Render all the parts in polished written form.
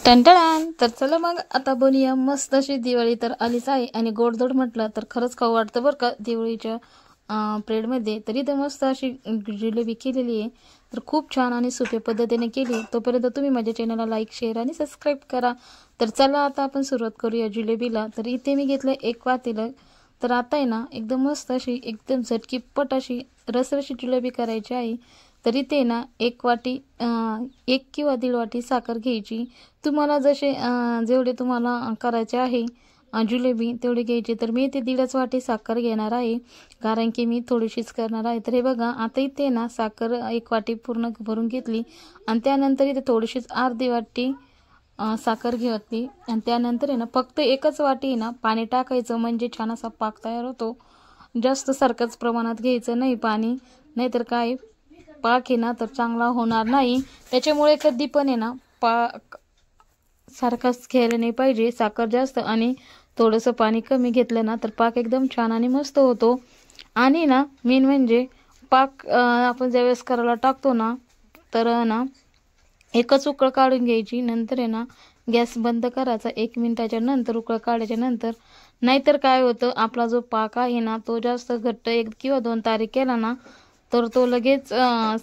टंटळान. तर चला मग आता बनूया मस्त अशी दिवाळी तर आलीच आहे आणि गोडधोड म्हटलं तर खरंच खाऊ वाटतं बरं का दिवाळीच्या प्रेडमध्ये. तरी तर मस्त अशी जिलेबी केलेली आहे, तर खूप छान आणि सोप्या पद्धतीने केली. तोपर्यंत तुम्ही माझ्या चॅनलला लाईक शेअर आणि सबस्क्राईब करा. तर चला आता आपण सुरुवात करूया जिलेबीला. तर इथे मी घेतलं एक पातेलं. तर आता आहे ना एकदम मस्त अशी एकदम झटकीपट अशी रसरशी जिलेबी करायची आहे. तरी ते ना एक वाटी 1 किंवा 1.5 वाटी साखर घ्यायची. तुम्हाला जसे जेवढे तुम्हाला करायचे आहे जिलेबी तेवढी घ्यायची. तर मी इथे 1.5 वाटी साखर घेणार आहे, कारण की मी थोडीशीच करणार आहे. तर हे बघा आता इथे ना साखर 1 वाटी पूर्ण भरून घेतली आणि त्यानंतर इथे थोडीशीच अर्धी वाटी साखर घेतली आणि त्यानंतर आहे ना फक्त एकच वाटी ना पाणी टाकायचं, म्हणजे छान असा पाक तयार होतो. जास्त सारखंच प्रमाणात घ्यायचं नाही पाणी, नाहीतर काय पाक आहे ना तर चांगला होणार नाही. त्याच्यामुळे कधी पण आहे ना पाक सारखाच घ्यायला नाही पाहिजे. साखर जास्त आणि थोडंसं पाणी कमी घेतलं ना तर पाक एकदम छान आणि मस्त होतो. आणि ना मेन म्हणजे पाक आपण ज्यावेळेस करायला टाकतो ना तर ना एकच उकळ काढून घ्यायची. नंतर आहे ना गॅस बंद करायचा 1 मिनिटाच्या नंतर उकळ काढायच्या नंतर. नाहीतर काय होतं, आपला जो पाक आहे ना तो जास्त घट्ट 1 किंवा 2 तारी केला ना तर तो लगेच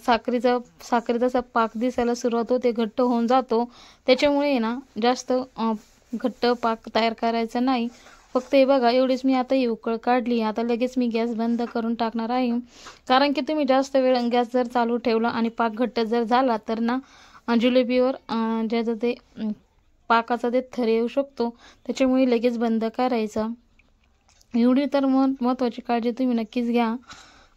साखरेचा पाक दिसायला सुरुवात होते, घट्ट होऊन जातो. त्याच्यामुळे ना जास्त घट्ट पाक तयार करायचा नाही. फक्त हे बघा एवढीच मी आता ही उकळ काढली. आता लगेच मी गॅस बंद करून टाकणार आहे, कारण की तुम्ही जास्त वेळ गॅस जर चालू ठेवला आणि पाक घट्ट जर झाला तर ना जिलेबीवर ज्याचं ते पाकाचा ते थर येऊ शकतो. त्याच्यामुळे लगेच बंद करायचा. एवढी तर महत्त्वाची काळजी तुम्ही नक्कीच घ्या.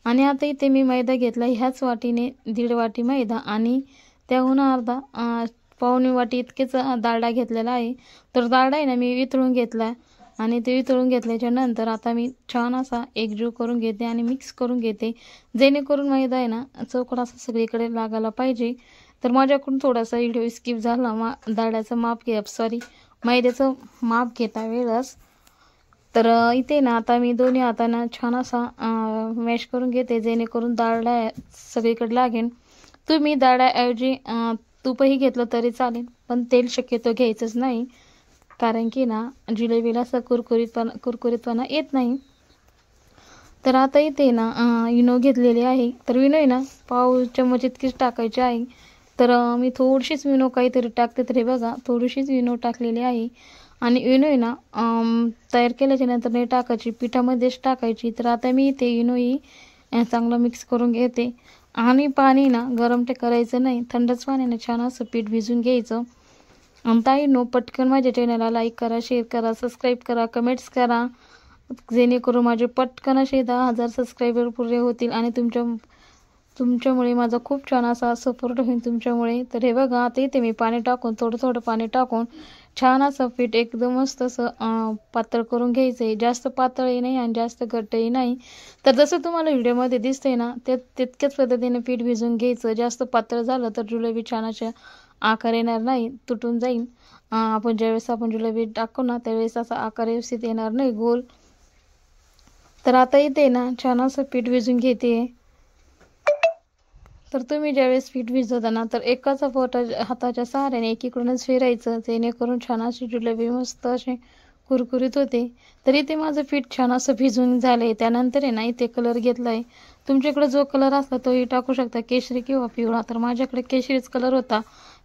आणि आता इथे मी मैदा घेतला. ह्याच वाटीने 1.5 वाटी मैदा आणि त्याहून अर्धा पावणे वाटी इतकेच डालडा घेतलेला आहे. तर डालडा आहे ना मी वितळून घेतला आणि ते वितळून घेतल्याच्या नंतर आता मी छान असा एकजीव करून घेते आणि मिक्स करून घेते, जेणेकरून मैदा आहे ना चौकोन असा सगळीकडे लागायला पाहिजे. तर माझ्याकडून थोडासा व्हिडिओ स्किप झाला. डालड्याचं माप मैद्याचं माप घेता वेळेस. तर इथे ना आता मी दोन्ही हातांना छान असा मॅश करून घेते, जेणेकरून डालडा सगळीकडे लागेल. तुम्ही डालड्याऐवजी तूपही घेतलं तरी चालेल, पण तेल शक्यतो घ्यायचंच नाही, कारण की ना जिलेबीला असं कुरकुरीतपणा येत नाही. तर आता इथे ना इनो घेतलेली आहे. तर इनो आहे ना पाव चम्मच इतकीच टाकायची आहे. तर मी थोडीशीच इनो काहीतरी टाकते. तर हे बघा थोडीशीच इनो टाकलेली आहे. आणि इनो आहे ना तयार केल्याच्या नंतर नाही टाकायची, पिठामध्येच टाकायची. तर आता मी इथे इनो ही चांगलं मिक्स करून घेते. आणि पाणी ना गरम ते करायचं नाही, थंडच पाण्याने छान असं पीठ भिजून घ्यायचं. आणि ताईंनो पटकन माझ्या चॅनलला लाईक करा, शेअर करा, सबस्क्राईब करा, कमेंट्स करा, जेणेकरून माझे पटकन असे 10,000 सबस्क्रायबर पुरे होतील. आणि तुमच्यामुळे माझा खूप छान असा सपोर्ट होईल तुमच्यामुळे. तर हे बघा आता इथे मी पाणी टाकून थोडं पाणी टाकून छान असं पीठ एकदम मस्त असं पातळ करून घ्यायचं आहे. जास्त पातळही नाही आणि जास्त घट्टही नाही. तर जसं तुम्हाला व्हिडिओमध्ये दिसतंय ना तितक्याच पद्धतीने पीठ भिजून घ्यायचं. जास्त पातळ झालं तर जिलेबी छान अशा आकार येणार नाही, तुटून जाईल. आपण ज्यावेळेस जिलेबी टाकू ना त्यावेळेस असा आकार व्यवस्थित येणार नाही गोल. तर आता इथे ना छान असं पीठ भिजून घेते. तर तुम्ही ज्यावेळेस पीठ भिजवता ना तर एकाच हाताच्या सहाऱ्याने एकीकडूनच फिरायचं, जेणेकरून छान अशी जिलेबी मस्त अशी कुरकुरीत होते. तर इथे माझं पीठ छान असं भिजून झालंय. त्यानंतर आहे ना इथे कलर घेतलाय. तुमच्याकडे जो कलर असला तोही टाकू शकता, केशरी किंवा पिवळा. तर माझ्याकडे केशरीच कलर होता,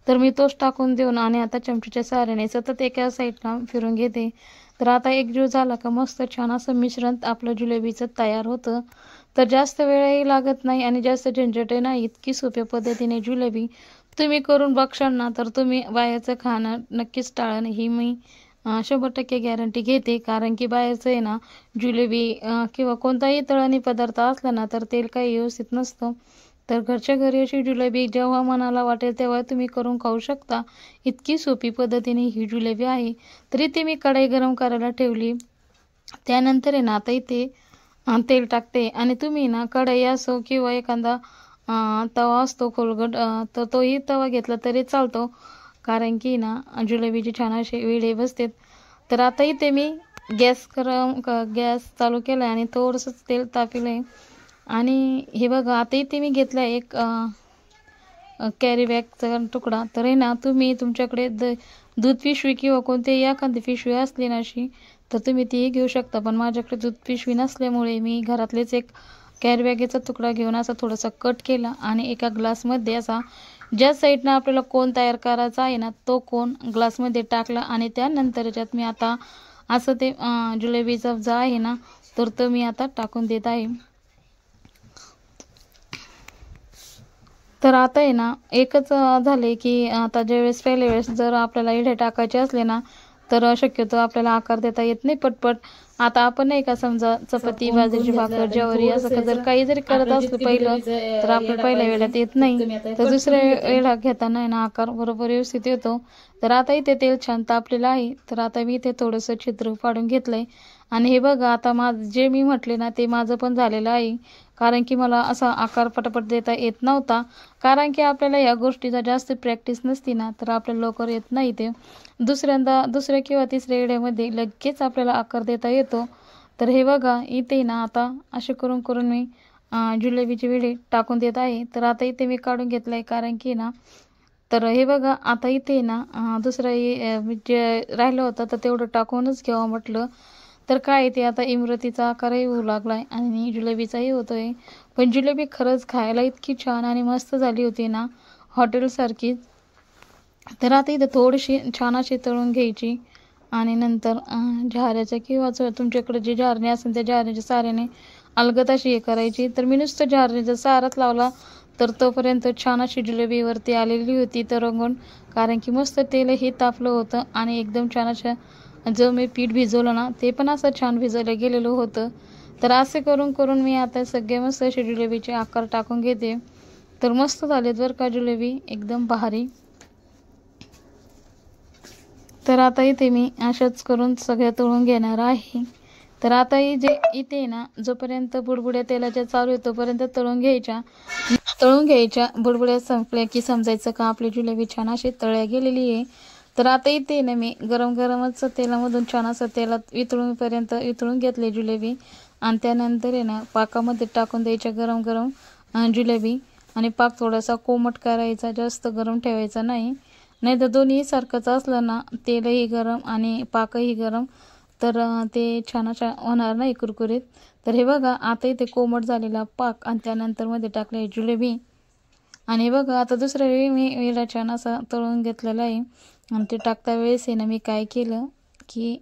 तर मी तोच टाकून देऊन आणि आता चमच्याच्या सहाऱ्याने सतत एका साईडला फिरून घेते. तर आता एकजीव झाला का मस्त छान असं मिश्रण आपलं जिलेबीचं तयार होतं. तर जास्त वेळही लागत नाही आणि जास्त झंझटही नाही. इतकी सोप्या पद्धतीने जिलेबी तुम्ही करून बघशाल ना तर तुम्ही बाहेरचं खाणं नक्कीच टाळण, ही मी 100% गॅरंटी घेते. कारण की बाहेरचं आहे ना जिलेबी किंवा कोणताही तळणी पदार्थ असला ना तर तेल काही व्यवस्थित नसतं. तर घरच्या घरी अशी जिलेबी जेव्हा मनाला वाटेल तेव्हा तुम्ही करून खाऊ शकता. इतकी सोपी पद्धतीने ही जिलेबी आहे. तरी ते मी कढई गरम करायला ठेवली. त्यानंतर आहे ना आता इथे तेल टाकते. आणि तुम्ही ना कढई असो किंवा एखादा तवा असतो खोलगट, तर तोही तवा घेतला तरी चालतो, कारण की ना जिलेबीचे छान असे वेळे बसतात. तर आता इथे मी गॅस चालू केला आणि थोडंसं तेल तापलं आहे. आणि हे बघा आता इथे मी घेतलं कॅरी बॅगचा तुकडा. तर आहे ना, तुम्ही तुमच्याकडे दूध पिशवी किंवा कोणतीही एखादी पिशवी असली ना अशी, तर तुम्ही तीही घेऊ शकता. पण माझ्याकडे दूध पिशवी नसल्यामुळे मी घरातलेच एक कॅरी बॅगेचा तुकडा घेऊन असा थोडासा कट केला आणि एका ग्लासमध्ये असा ज्या साईडनं आपल्याला कोन तयार करायचा आहे ना, तो कोन ग्लासमध्ये टाकला आणि त्यानंतर याच्यात मी आता असं ते जिलेबीचा जो आहे ना, तर तो मी आता टाकून देत आहे. तर आता आहे ना, एकच झाले की आता ज्यावेळेस पहिल्या वेळेस जर आपल्याला इडे टाकायचे असले ना, तर शक्यतो आपल्याला आकार देता येत नाही पटपट. आता आपण नाही का समजा चपाती, बाजरीची भाकर, ज्वारी असं जर काही जरी करत असलं पहिलं, तर आपल्याला पहिल्या वेळात येत नाही, तर दुसऱ्या वेळा घेताना आहे ना आकार बरोबर व्यवस्थित येतो. तर आता इथे तेल छान तापलेलं आहे. तर आता मी इथे थोडंसं छिद्र पाडून घेतलंय आणि हे बघा आता जे मी म्हटले ना ते माझं पण झालेलं आहे. कारण की मला असा आकार पटापट देता येत नव्हता. कारण की आपल्याला या गोष्टीचा जास्त प्रॅक्टिस नसती ना, तर आपल्याला लवकर येत नाही ते. दुसऱ्या किंवा तिसऱ्या वेळेमध्ये लगेच आपल्याला आकार देता येतो. तर हे बघा इथे ना आता असे करून करून मी जिलेबीची विडी टाकून देत आहे. तर आता इथे मी काढून घेतलं आहे कारण की ना, तर हे बघा आता इथे ना दुसरं जे राहिलं होतं तर तेवढं टाकूनच घ्यावं म्हटलं. तर काय ते आता इमरतीचा आकारही होऊ लागलाय आणि जिलेबीचाही होतोय. पण जिलेबी खरंच खायला इतकी छान आणि मस्त झाली होती ना, हॉटेलसारखी. तर आता इथं थोडीशी छान अशी तळून घ्यायची आणि नंतर झाऱ्याच्या किंवा तुमच्याकडे जे झारणे असेल त्या झाऱ्याच्या साऱ्याने अलगद अशी हे करायची. तर मी नुसतं झारणीचा साराच लावला तर तोपर्यंत छान अशी जिलेबीवरती आलेली होती तरंगून. कारण की मस्त तेलही तापलं होतं आणि एकदम छान अशा जो मी पीठ भिजवलं ना ते पण असं छान भिजवलं गेलेलं होतं. तर असे करून करून मी आता सगळे मस्त असे जिलेबीचे आकार टाकून घेते. तर मस्त झालेत बरं का जिलेबी, एकदम भारी. तर आता इथे मी अशाच करून सगळ्या तळून घेणार आहे. तर आता इथे ना जोपर्यंत बुडबुड्या तेलाच्या चालू आहे तोपर्यंत तळून घ्यायच्या. बुडबुड्या संपल्या की समजायचं का आपली जिलेबी छान अशी तळल्या गेलेली आहे. तर आता इथे ना मी गरमच तेलामधून छान असं तेलात वितळून घेतले जिलेबी आणि त्यानंतर आहे ना पाकामध्ये टाकून द्यायच्या गरम जिलेबी. आणि पाक थोडासा कोमट करायचा, जास्त गरम ठेवायचा नाही, नाही तर दोन्ही सारखंच असलं ना, तेलही गरम आणि पाकही गरम, तर ते छान अशा होणार नाही कुरकुरीत. तर हे बघा आता इथे कोमट झालेला पाक आणि त्यानंतर मध्ये टाकले जिलेबी. आणि बघा आता दुसऱ्या वेळी मी वेळा छान असा तळून घेतलेला आहे. आणि ते टाकता वेळेस आहे ना मी काय केलं की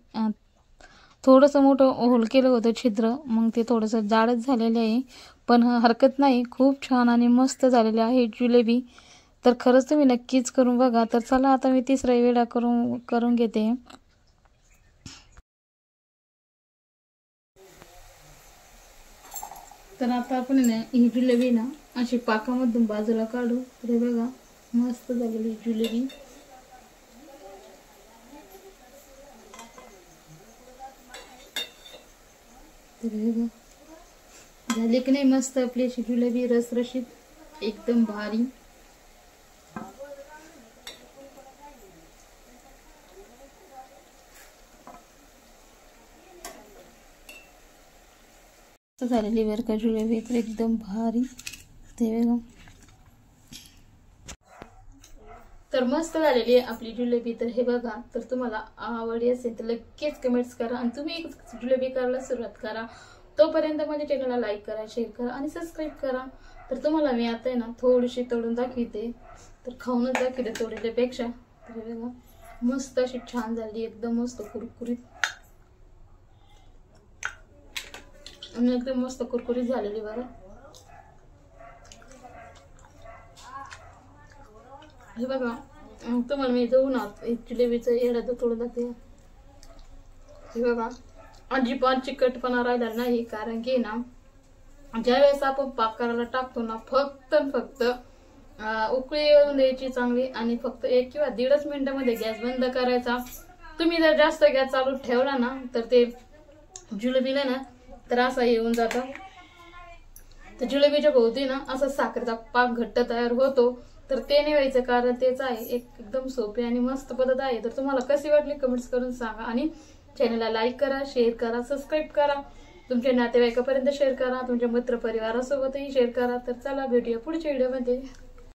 थोडंसं मोठं होल केलं होतं छिद्र, मग ते थोडंसं जाडच झालेलं आहे. पण हरकत नाही, खूप छान आणि मस्त झालेले आहे जिलेबी. तर खरंच तुम्ही नक्कीच करून बघा. तर चला आता मी तिसरा वेळा करून घेते. तर आता आपण ना ही जिलेबी ना अशी पाकामधून बाजूला काढू. तर हे बघा मस्त झालेली जिलेबी. तर हे बघा झाली की नाही मस्त आपली अशी जिलेबी रसरशीत, एकदम भारी. झालेली बरं का जिलेबी, तर एकदम भारी. ते बघा तर मस्त झालेली आहे आपली जिलेबी. तर हे बघा, तर तुम्हाला आवडली असेल तर लगेच कमेंट्स करा आणि तुम्ही जिलेबी करायला सुरुवात करा. तोपर्यंत माझ्या चॅनलला लाईक करा, शेअर करा आणि सबस्क्राईब करा. तर तुम्हाला मी आता आहे ना थोडीशी तळून दाखवते, तर खाऊनच दाखवते तळल्यापेक्षा. तर हे बघा मस्त अशी छान झाली, एकदम मस्त कुरकुरीत आणि एकदम मस्त कुरकुरीत झालेली बघा. हे बघा तुम्हाला मी जाऊन जिलेबीचं एवढं थोडं दाखवते. हे बघा अजिबात चिकटपणा राहिला नाही, कारण की ना ज्यावेळेस आपण पाक करायला टाकतो ना फक्त उकळी येऊन द्यायची चांगली आणि फक्त 1 किंवा 1.5 मिनिटामध्ये गॅस बंद करायचा. तुम्ही जर जास्त गॅस चालू ठेवला ना तर ते जिलेबीला ना तर असा येऊन जातं. तर जिलेबीच्या भोवती ना असा साखरेचा पाक घट्ट तयार होतो. तर ते नाही व्हायचं कारण तेच आहे एकदम सोपी आणि मस्त पद्धत आहे. तर तुम्हाला कशी वाटली कमेंट्स करून सांगा आणि चॅनलला लाईक करा, शेअर करा, सबस्क्राईब करा, तुमच्या नातेवाईकापर्यंत शेअर करा, तुमच्या मित्र परिवारासोबतही शेअर करा. तर चला भेटूया पुढच्या व्हिडिओमध्ये.